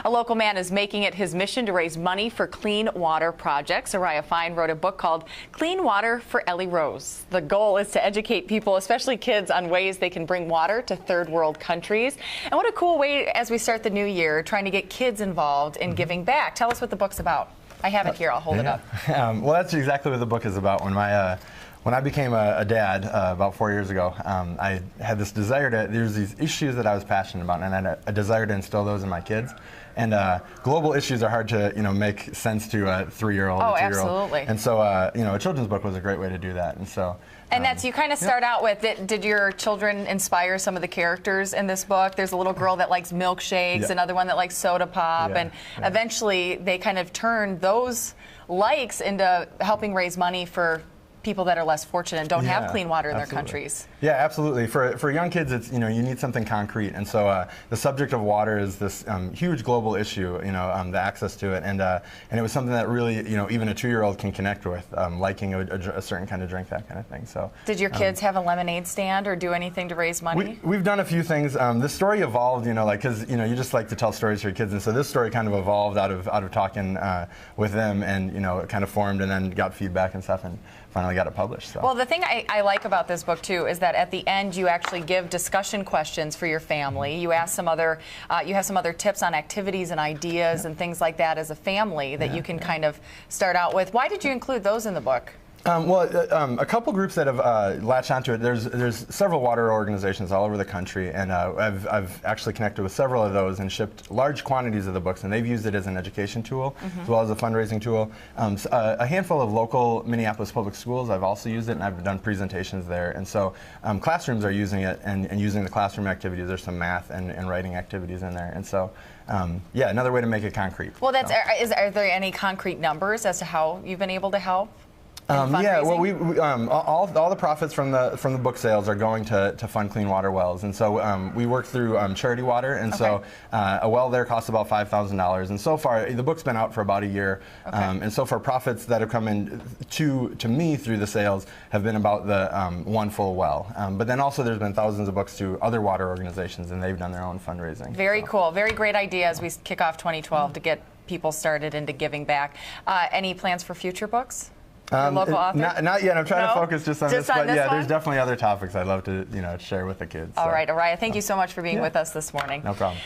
A local man is making it his mission to raise money for clean water projects. Araya Fine wrote a book called Clean Water for Elirose. The goal is to educate people, especially kids, on ways they can bring water to third world countries. And what a cool way as we start the new year, trying to get kids involved in giving back. Tell us what the book's about. I have it here. I'll hold it up. Well, that's exactly what the book is about. When I became a dad about 4 years ago, I had this desire there's these issues that I was passionate about, and I had a desire to instill those in my kids. And global issues are hard to, make sense to a 3-year-old or 2-year-old. Absolutely. And so, a children's book was a great way to do that. And so. And that's, you kind of start out with, did your children inspire some of the characters in this book? There's a little girl that likes milkshakes, another one that likes soda pop, and eventually they kind of turn those likes into helping raise money for people that are less fortunate and don't have clean water in their countries. Yeah, absolutely. For young kids, it's you need something concrete, and so the subject of water is this huge global issue. The access to it, and it was something that really even a 2-year-old can connect with, liking a certain kind of drink, that kind of thing. So, did your kids have a lemonade stand or do anything to raise money? We've done a few things. The story evolved, because you just like to tell stories to your kids, and so this story kind of evolved out of talking with them, and it kind of formed, and then got feedback and stuff, and finally got it published. So. Well, the thing I like about this book too is that at the end you actually give discussion questions for your family. You ask some other, you have some other tips on activities and ideas and things like that as a family that you can kind of start out with. Why did you include those in the book? A couple groups that have latched onto it. There's several water organizations all over the country, and I've actually connected with several of those and shipped large quantities of the books, and they've used it as an education tool as well as a fundraising tool. A handful of local Minneapolis public schools, I've also used it, and I've done presentations there. And so classrooms are using it and using the classroom activities. There's some math and writing activities in there, and so. Yeah, another way to make it concrete. Well, are there any concrete numbers as to how you've been able to help? Yeah, well, all the profits from the book sales are going to fund clean water wells, and so we work through Charity Water, and so a well there costs about $5,000, and so far the book's been out for about a year, and so far profits that have come in to me through the sales have been about the one full well, but then also there's been thousands of books to other water organizations, and they've done their own fundraising. Very cool, very great idea as we kick off 2012 to get people started into giving back. Any plans for future books? Local author? Not yet. I'm trying to focus just on this, but yeah, there's definitely other topics I'd love to share with the kids. All right, Araya, thank you so much for being with us this morning. No problem.